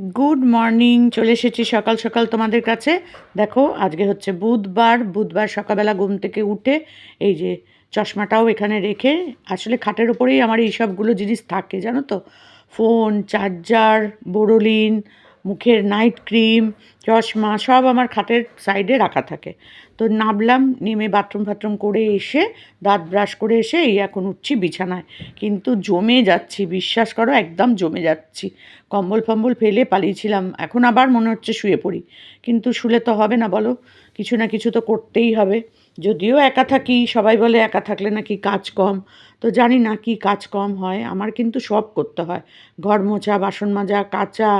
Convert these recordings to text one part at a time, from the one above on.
Good morning. চলে এসেছি সকাল সকাল তোমাদের কাছে। দেখো আজকে হচ্ছে বুধবার সকালবেলা ঘুম থেকে উঠে এই যে চশমাটাও এখানে রেখে, আসলে খাটের ওপরেই আমার এই সবগুলো জিনিস থাকে জানো তো, ফোন, চার্জার, বোরোলিন, মুখের নাইট ক্রিম, চশমা সব আমার খাটের সাইডে রাখা থাকে। তো নামলাম, নেমে বাথরুম করে এসে দাঁত ব্রাশ করে এসে এই এখন উঠছি বিছানায়। কিন্তু জমে যাচ্ছি, বিশ্বাস করো একদম জমে যাচ্ছি। কম্বল ফম্বল ফেলে পালিয়েছিলাম, এখন আবার মনে হচ্ছে শুয়ে পড়ি, কিন্তু শুলে তো হবে না বলো, কিছু না কিছু তো করতেই হবে। যদিও একা থাকি, সবাই বলে একা থাকলে নাকি কাজ কম, তো জানি না কি কাজ কম হয়, আমার কিন্তু সব করতে হয়। ঘর মোছা, বাসন মাজা, কাচা,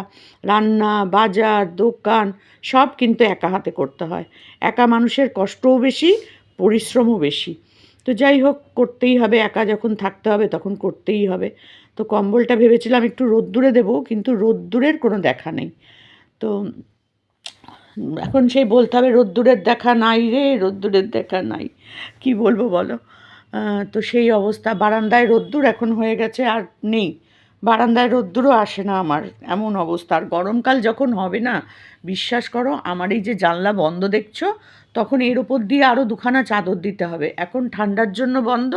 রান্না, বাজার, দোকান সব কিন্তু একা হাতে করতে হয়। একা মানুষের কষ্টও বেশি, পরিশ্রমও বেশি। তো যাই হোক, করতেই হবে, একা যখন থাকতে হবে তখন করতেই হবে। তো কম্বলটা ভেবেছিলাম একটু রোদ্দুরে দেবো, কিন্তু রোদ্দুরের কোনো দেখা নেই। তো এখন সেই বলতে হবে রোদ্দুরের দেখা নাই রে, রোদ্দুরের দেখা নাই, কি বলবো বলো। তো সেই অবস্থা, বারান্দায় রোদ্দুর এখন হয়ে গেছে আর নেই, বারান্দায় রোদ্দুরও আসে না আমার, এমন অবস্থা। আর গরমকাল যখন হবে না, বিশ্বাস করো আমার এই যে জানলা বন্ধ দেখছো, তখন এর ওপর দিয়ে আরও দুখানা চাদর দিতে হবে। এখন ঠান্ডার জন্য বন্ধ,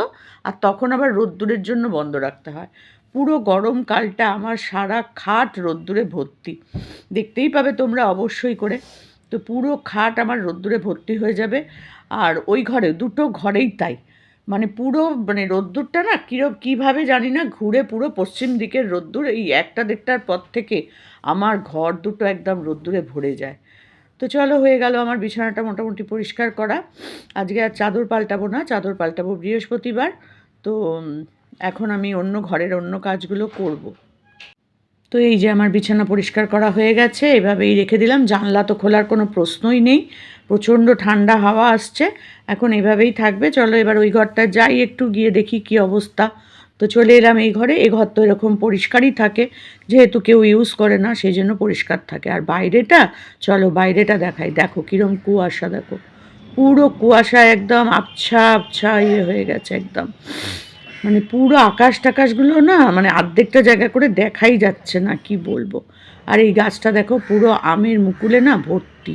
আর তখন আবার রোদ্দুরের জন্য বন্ধ রাখতে হয়। পুরো গরমকালটা আমার সারা খাট রোদ্দুরে ভর্তি, দেখতেই পাবে তোমরা অবশ্যই করে। তো পুরো খাট আমার রোদ্দুরে ভর্তি হয়ে যাবে। আর ওই ঘরে, দুটো ঘরেই তাই, মানে পুরো মানে রোদ্দুরটা না কীভাবে জানি না ঘুরে পুরো পশ্চিম দিকের রোদ্দুর, এই 1টা-1.5টার পর থেকে আমার ঘর দুটো একদম রোদ্দুরে ভরে যায়। তো চলো, হয়ে গেল আমার বিছানাটা মোটামুটি পরিষ্কার করা। আজকে আর চাদর পাল্টাবো না, চাদর পাল্টাবো বৃহস্পতিবার। তো এখন আমি অন্য ঘরের অন্য কাজগুলো করব। তো এই যে আমার বিছানা পরিষ্কার করা হয়ে গেছে, এভাবেই রেখে দিলাম। জানলা তো খোলার কোনো প্রশ্নই নেই, প্রচণ্ড ঠান্ডা হাওয়া আসছে, এখন এভাবেই থাকবে। চলো এবার ওই ঘরটা যাই, একটু গিয়ে দেখি কি অবস্থা। তো চলে এলাম এই ঘরে। এই ঘর তো এরকম পরিষ্কারই থাকে, যেহেতু কেউ ইউজ করে না সেই জন্য পরিষ্কার থাকে। আর বাইরেটা, চলো বাইরেটা দেখাই, দেখো কীরকম কুয়াশা, দেখো পুরো কুয়াশা, একদম আবছা আবছা ইয়ে হয়ে গেছে একদম, মানে পুরো আকাশ টাকাশগুলো না, মানে অর্ধেকটা জায়গা করে দেখাই যাচ্ছে না, কি বলবো। আর এই গাছটা দেখো পুরো আমের মুকুলে না ভর্তি।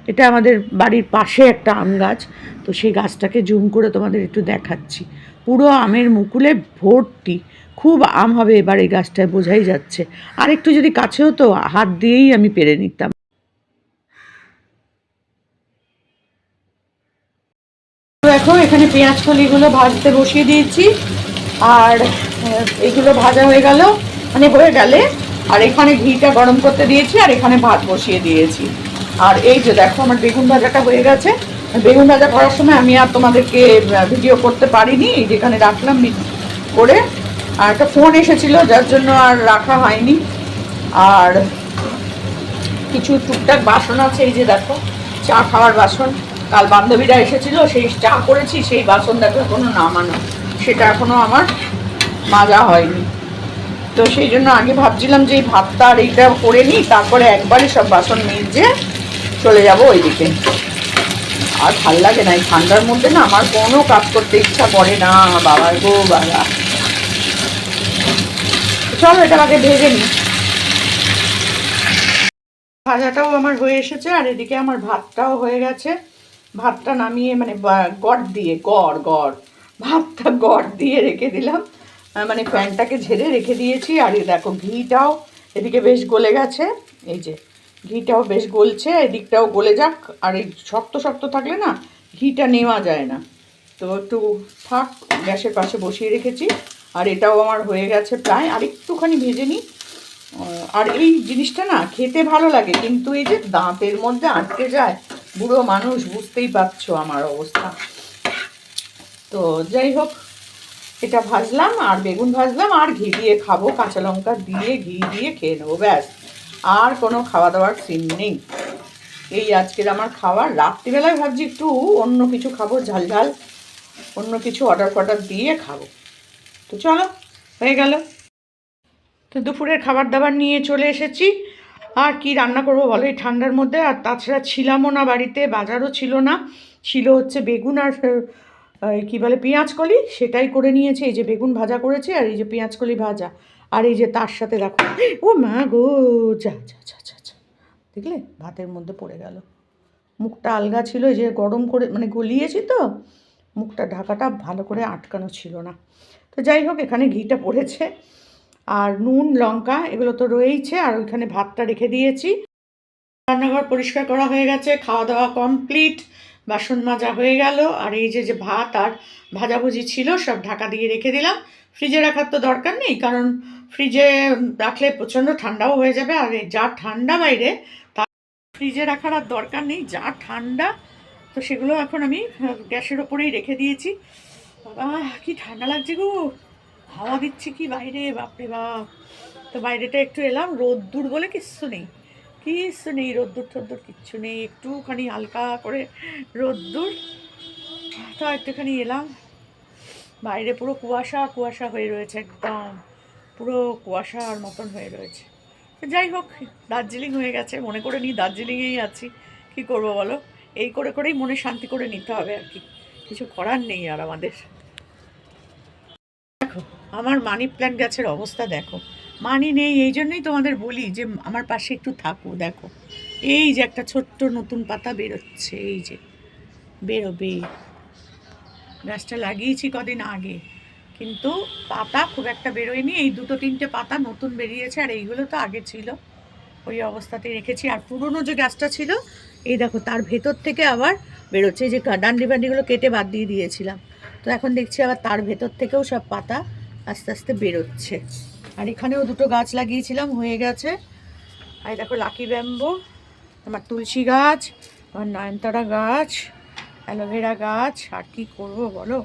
এটা আমাদের বাড়ির পাশে একটা আম গাছ, তো সেই গাছটাকে জুম করে তোমাদের একটু দেখাচ্ছি। পুরো আমের মুকুলে ভর্তি, খুব আম হবে এবার এই গাছটায়, বোঝাই যাচ্ছে। আর একটু যদি কাছে হতো, হাত দিয়েই আমি পেরে নিতাম। দেখো এখানে পেঁয়াজ কলিগুলো ভাজতে বসিয়ে দিয়েছি, আর এইগুলো ভাজা হয়ে গেল, মানে হয়ে গেলে, আর এখানে ঘিটা গরম করতে দিয়েছি, আর এখানে ভাত বসিয়ে দিয়েছি। আর এই যে দেখো আমার বেগুন ভাজাটা হয়ে গেছে। বেগুন ভাজা করার সময় আমি আর তোমাদেরকে ভিডিও করতে পারিনি, এই যেখানে রাখলাম করে। আর একটা ফোন এসেছিলো যার জন্য আর রাখা হয়নি। আর কিছু টুকটাক বাসন আছে, এই যে দেখো চা খাওয়ার বাসন, কাল বান্ধবীরা এসেছিল, সেই চা করেছি, সেই বাসন দেখো এখনো নামানো, সেটা এখনো আমার মাজা হয়নি। তো সেই জন্য আগে ভাবছিলাম যে এই ভাতটা আর এইটা করে নিই, তারপরে একবারে সব বাসন মেজে চলে যাব ওইদিকে। আর ভাল লাগে না এই ঠান্ডার মধ্যে না, আমার কোনো কাজ করতে ইচ্ছা করে না, বাবার গো বাবা। চলো এটা আগে ভেজে নিই। ভাজাটাও আমার হয়ে এসেছে, আর এদিকে আমার ভাতটাও হয়ে গেছে। ভাতটা নামিয়ে মানে গড় দিয়ে গড় ভাতটা গড় দিয়ে রেখে দিলাম, মানে ফ্যানটাকে ঝেড়ে রেখে দিয়েছি। আর এই দেখো ঘিটাও এদিকে বেশ গলে গেছে, এই যে ঘিটাও বেশ গলছে, এদিকটাও গলে যাক। আর এই শক্ত শক্ত থাকলে না ঘিটা নেওয়া যায় না, তো একটু থাক, গ্যাসের পাশে বসিয়ে রেখেছি। আর এটাও আমার হয়ে গেছে প্রায়, আর একটুখানি ভেজে নিই। আর এই জিনিসটা না খেতে ভালো লাগে, কিন্তু এই যে দাঁতের মধ্যে আটকে যায়, বুড়ো মানুষ, বুঝতেই পারছো আমার অবস্থা। তো যাই হোক, এটা ভাজলাম, আর বেগুন ভাজলাম, আর ঘি দিয়ে খাবো, কাঁচা লঙ্কা দিয়ে ঘি দিয়ে খেয়ে নেবো, ব্যাস। আর কোনো খাওয়া দাওয়ার সিন নেই। এই আজকের আমার খাবার। রাত্রিবেলায় ভাবছি একটু অন্য কিছু খাবো, ঝাল ঝাল অন্য কিছু অর্ডার দিয়ে খাবো। তো চলো, হয়ে গেল। তো দুপুরের খাবার দাবার নিয়ে চলে এসেছি। আর কি রান্না করবো বলো এই ঠান্ডার মধ্যে, আর তাছাড়া ছিলামও না বাড়িতে, বাজারও ছিল না, ছিল হচ্ছে বেগুন আর কী বলে পেঁয়াজ কলি, সেটাই করে নিয়েছি। এই যে বেগুন ভাজা করেছি, আর এই যে পেঁয়াজ কলি ভাজা, আর এই যে তার সাথে দেখো, ও মা গো, যা যা যা যা যা, দেখলে ভাতের মধ্যে পড়ে গেল। মুখটা আলগা ছিল, এই যে গরম করে মানে গলিয়েছি তো, মুখটা ঢাকাটা ভালো করে আটকানো ছিল না। তো যাই হোক, এখানে ঘিটা পড়েছে, আর নুন লঙ্কা এগুলো তো রয়েইছে, আর ওইখানে ভাতটা রেখে দিয়েছি। রান্নাঘর পরিষ্কার করা হয়ে গেছে, খাওয়া দাওয়া কমপ্লিট, বাসন মাজা হয়ে গেল। আর এই যে যে ভাত আর ভাজাভুজি ছিল সব ঢাকা দিয়ে রেখে দিলাম। ফ্রিজে রাখার তো দরকার নেই, কারণ ফ্রিজে রাখলে প্রচণ্ড ঠান্ডাও হয়ে যাবে, আর যা ঠান্ডা বাইরে, তা ফ্রিজে রাখার আর দরকার নেই, যা ঠান্ডা। তো সেগুলো এখন আমি গ্যাসের ওপরেই রেখে দিয়েছি। বাবা কি ঠান্ডা লাগছে গো, হাওয়া দিচ্ছে কি বাইরে, বাপরে বাপ। তো বাইরেটা একটু এলাম, রোদ্দুর বলে কিচ্ছু নেই, কিচ্ছু নেই, রোদ্দুর টোদ্দুর কিচ্ছু নেই, একটুখানি হালকা করে রোদ্দুর। তো একটুখানি এলাম, বাইরে পুরো কুয়াশা কুয়াশা হয়ে রয়েছে, একদম পুরো কুয়াশার মতন হয়ে রয়েছে। তো যাই হোক, দার্জিলিং হয়ে গেছে, মনে করে নিই দার্জিলিংয়েই আছি, কি করব বলো, এই করে করেই মনে শান্তি করে নিতে হবে আর কি, কিছু করার নেই আর আমাদের। দেখো আমার মানি প্ল্যান্ট গাছের অবস্থা দেখো, মানি নেই, এই জন্যই তোমাদের বলি যে আমার পাশে একটু থাকো। দেখো এই যে একটা ছোট্ট নতুন পাতা বেরোচ্ছে, এই যে বেরোবে, গাছটা লাগিয়েছি কদিন আগে, কিন্তু পাতা খুব একটা বেরোয়নি, এই দুটো তিনটে পাতা নতুন বেরিয়েছে, আর এইগুলো তো আগে ছিল, ওই অবস্থাতেই রেখেছি। আর পুরনো যে গাছটা ছিল, এই দেখো তার ভেতর থেকে আবার বেরোচ্ছে, যে ডান্ডি বান্ডিগুলো কেটে বাদ দিয়ে দিয়েছিলাম, তো এখন দেখছি আবার তার ভেতর থেকেও সব পাতা আস্তে আস্তে বেরোচ্ছে। আর এখানেও দুটো গাছ লাগিয়েছিলাম, হয়ে গেছে। আর দেখো লাকি ব্যাম্বো, আমার তুলসী গাছ, আমার নয়নতারা গাছ, অ্যালোভেরা গাছ, আর কি করব বলো,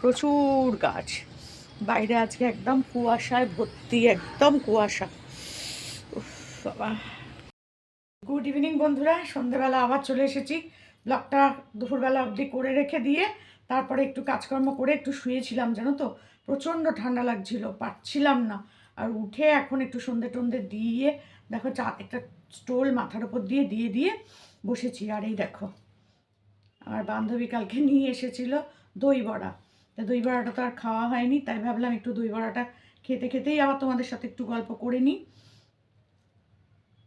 প্রচুর গাছ। বাইরে আজকে একদম কুয়াশায় ভর্তি, একদম কুয়াশা, উফ বাবা। গুড ইভিনিং বন্ধুরা, সন্ধ্যেবেলা আবার চলে এসেছি। ব্লগটা দুপুরবেলা অবধি করে রেখে দিয়ে তারপরে একটু কাজকর্ম করে একটু শুয়েছিলাম, জানো তো প্রচণ্ড ঠান্ডা লাগছিল, পারছিলাম না। আর উঠে এখন একটু সন্ধে টন্ধে দিয়ে দেখো চা, একটা স্টোল মাথার ওপর দিয়ে দিয়ে দিয়ে বসেছি। আর এই দেখো আমার বান্ধবী কালকে নিয়ে এসেছিল দই বড়া, তা দই বড়াটা তো আর খাওয়া হয়নি, তাই ভাবলাম একটু দই বড়াটা খেতে খেতেই আবার তোমাদের সাথে একটু গল্প করে নিই।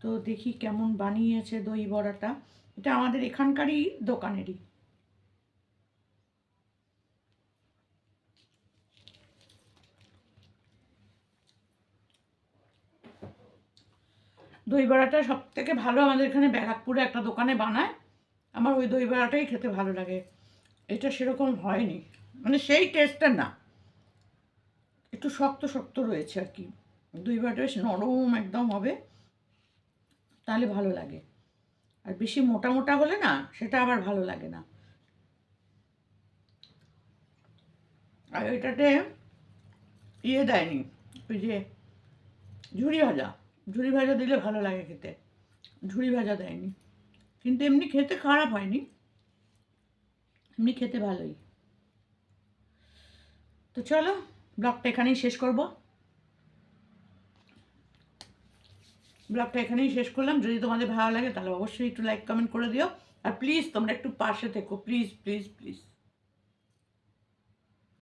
তো দেখি কেমন বানিয়েছে দই বড়াটা, এটা আমাদের এখানকারই দোকানেরই। দই বড়াটা সব থেকে ভালো আমাদের এখানে ব্যারাকপুরে একটা দোকানে বানায়, আমার ওই দই বড়াটাই খেতে ভালো লাগে। এটা সেরকম হয়নি, মানে সেই টেস্টটা না, একটু শক্ত শক্ত রয়েছে আর কি। দই বড়াটা বেশ নরম একদম হবে, তাহলে ভালো লাগে। আর বেশি মোটা মোটা হলে না সেটা আবার ভালো লাগে না। আর ওইটাতে ইয়ে দেয়নি, ওই যে ঝুরি ভাজা, ঝুরি ভাজা দিলে ভালো লাগে খেতে, ঝুরি ভাজা দেয়নি, কিন্তু এমনি খেতে খারাপ হয়নি, এমনি খেতে ভালোই। তো চলো ব্লগটা এখানেই শেষ করব, ব্লগটা এখানেই শেষ করলাম। যদি তোমাদের ভালো লাগে তাহলে অবশ্যই একটু লাইক কমেন্ট করে দিও, আর প্লিজ তোমরা একটু পাশে থেকো, প্লিজ প্লিজ প্লিজ।